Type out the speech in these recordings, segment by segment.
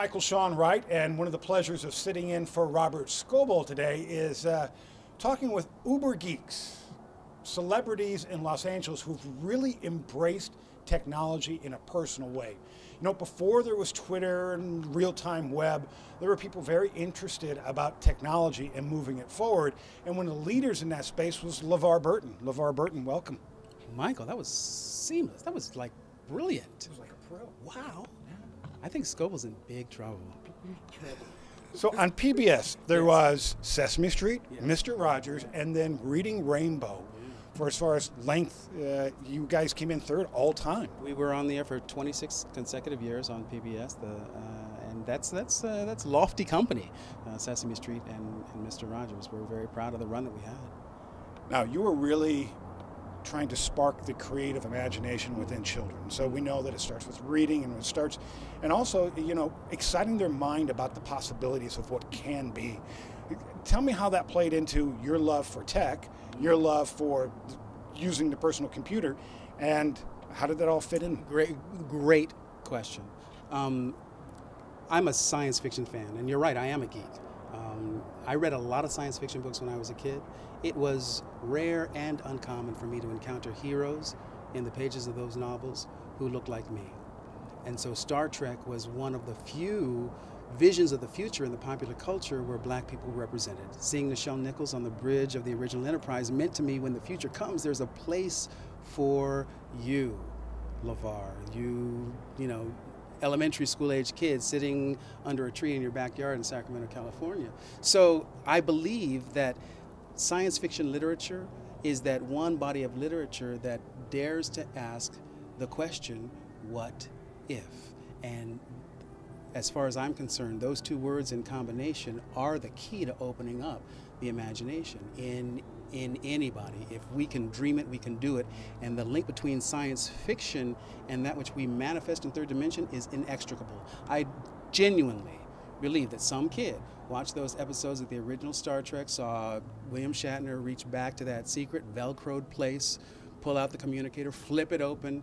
Michael Sean Wright, and one of the pleasures of sitting in for Robert Scoble today is talking with uber geeks, celebrities in Los Angeles who've really embraced technology in a personal way. You know, before there was Twitter and real-time web, there were people very interested about technology and moving it forward, and one of the leaders in that space was LeVar Burton. LeVar Burton, welcome. Michael, that was seamless. That was like brilliant. It was like a pro. Wow. I think Scoble's in big trouble. So on PBS, there was Sesame Street, Yes. Mr. Rogers, and then Reading Rainbow. For as far as length, you guys came in third all time. We were on the air for 26 consecutive years on PBS, and that's lofty company. Sesame Street and Mr. Rogers. We're very proud of the run that we had. Now, you were really trying to spark the creative imagination within children. So we know that it starts with reading, and also, you know, exciting their mind about the possibilities of what can be. Tell me how that played into your love for tech, your love for using the personal computer, and how did that all fit in? Great question. I'm a science fiction fan, and you're right, I am a geek. I read a lot of science fiction books when I was a kid. It was rare and uncommon for me to encounter heroes in the pages of those novels who looked like me. And so Star Trek was one of the few visions of the future in the popular culture where black people were represented. Seeing Nichelle Nichols on the bridge of the original Enterprise meant to me, when the future comes, there's a place for you, LeVar. You know, elementary school age kids sitting under a tree in your backyard in Sacramento, California. So I believe that science fiction literature is that one body of literature that dares to ask the question, what if? And as far as I'm concerned, those two words in combination are the key to opening up the imagination in anybody. If we can dream it, we can do it. And the link between science fiction and that which we manifest in third dimension is inextricable. I genuinely believe that some kid watched those episodes of the original Star Trek, saw William Shatner reach back to that secret Velcroed place, pull out the communicator, flip it open,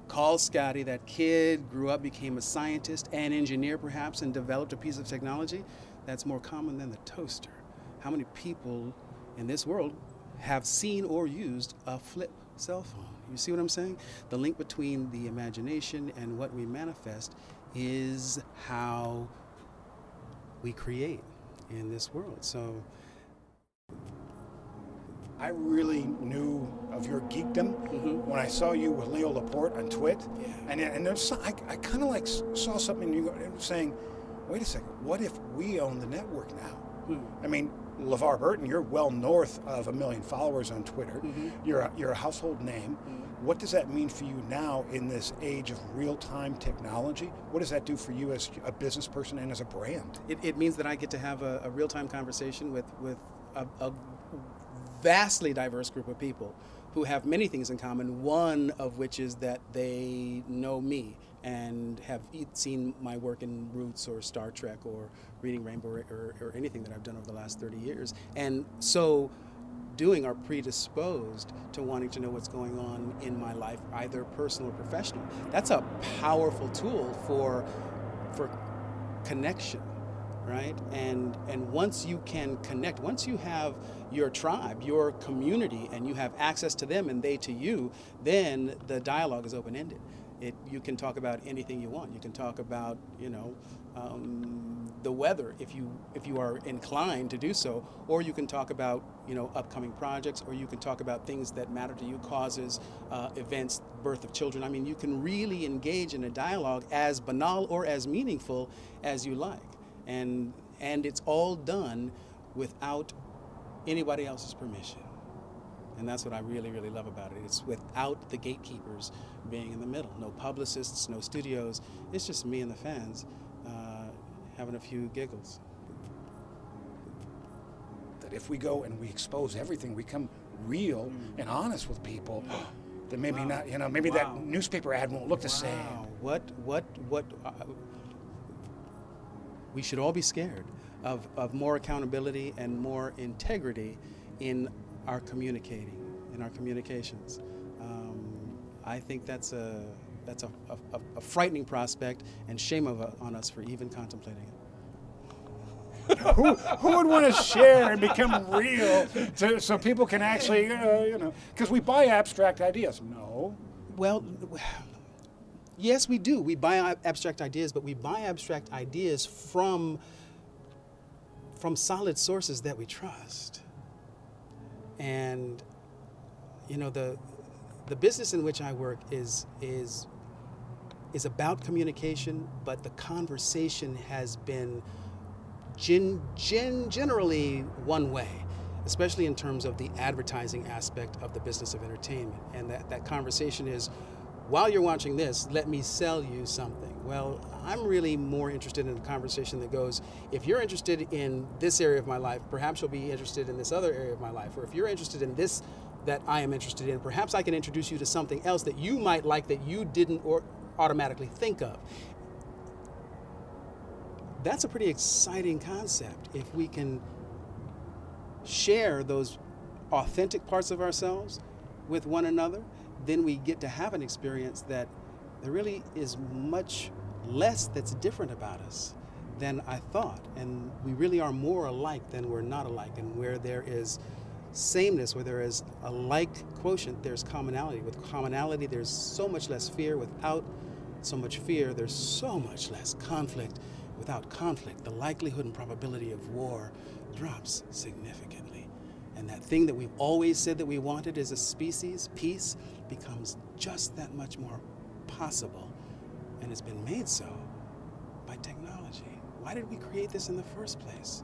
call Scotty. That kid grew up, became a scientist, an engineer perhaps, and developed a piece of technology that's more common than the toaster. How many people in this world have seen or used a flip cell phone? You see what I'm saying? The link between the imagination and what we manifest is how we create in this world. So I really knew of your geekdom when I saw you with Leo Laporte on Twit, and there's I kind of like saw something in you saying, wait a second, what if we own the network now? I mean, LeVar Burton, you're well north of 1 million followers on Twitter. You're a household name. What does that mean for you now in this age of real-time technology? What does that do for you as a business person and as a brand? It means that I get to have a real-time conversation with a vastly diverse group of people who have many things in common, one of which is that they know me and have seen my work in Roots or Star Trek or Reading Rainbow or anything that I've done over the last 30 years. And so doing are predisposed to wanting to know what's going on in my life, either personal or professional. That's a powerful tool for connection, right? And once you can connect, once you have your tribe, your community, and you have access to them and they to you, then the dialogue is open-ended. You can talk about anything you want. You can talk about, you know, the weather if you are inclined to do so, or you can talk about, you know, upcoming projects, or you can talk about things that matter to you, causes, events, birth of children. I mean, you can really engage in a dialogue as banal or as meaningful as you like, and it's all done without anybody else's permission. And that's what I really, really love about it. It's without the gatekeepers being in the middle. No publicists, no studios. It's just me and the fans having a few giggles. That if we go and we expose everything, we become real and honest with people, then maybe not, you know, maybe that newspaper ad won't look the same. What we should all be scared of more accountability and more integrity in our communicating, in our communications. I think that's a a frightening prospect, and shame on us for even contemplating it. Who would want to share and become real so people can actually, because we buy abstract ideas. No. Well, yes, we do. We buy abstract ideas, but we buy abstract ideas from solid sources that we trust. And, the business in which I work is about communication, but the conversation has been generally one way, especially in terms of the advertising aspect of the business of entertainment. And that conversation is, while you're watching this, let me sell you something. Well, I'm really more interested in a conversation that goes, if you're interested in this area of my life, perhaps you'll be interested in this other area of my life. Or if you're interested in this that I am interested in, perhaps I can introduce you to something else that you might like that you didn't automatically think of. That's a pretty exciting concept. If we can share those authentic parts of ourselves with one another, then we get to have an experience that there really is much less that's different about us than I thought. And we really are more alike than we're not alike. And where there is sameness, where there is a like quotient, there's commonality. With commonality, there's so much less fear. Without so much fear, there's so much less conflict. Without conflict, the likelihood and probability of war drops significantly. And that thing that we've always said that we wanted as a species, peace, becomes just that much more possible. And it's been made so by technology. Why did we create this in the first place?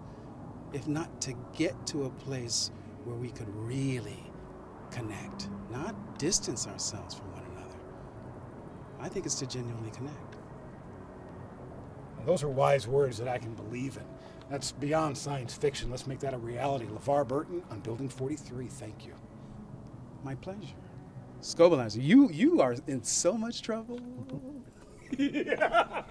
If not to get to a place where we could really connect, not distance ourselves from one another. I think it's to genuinely connect. Those are wise words that I can believe in. That's beyond science fiction. Let's make that a reality. LeVar Burton on Building 43. Thank you. My pleasure. Scobalizer, you are in so much trouble. Yeah.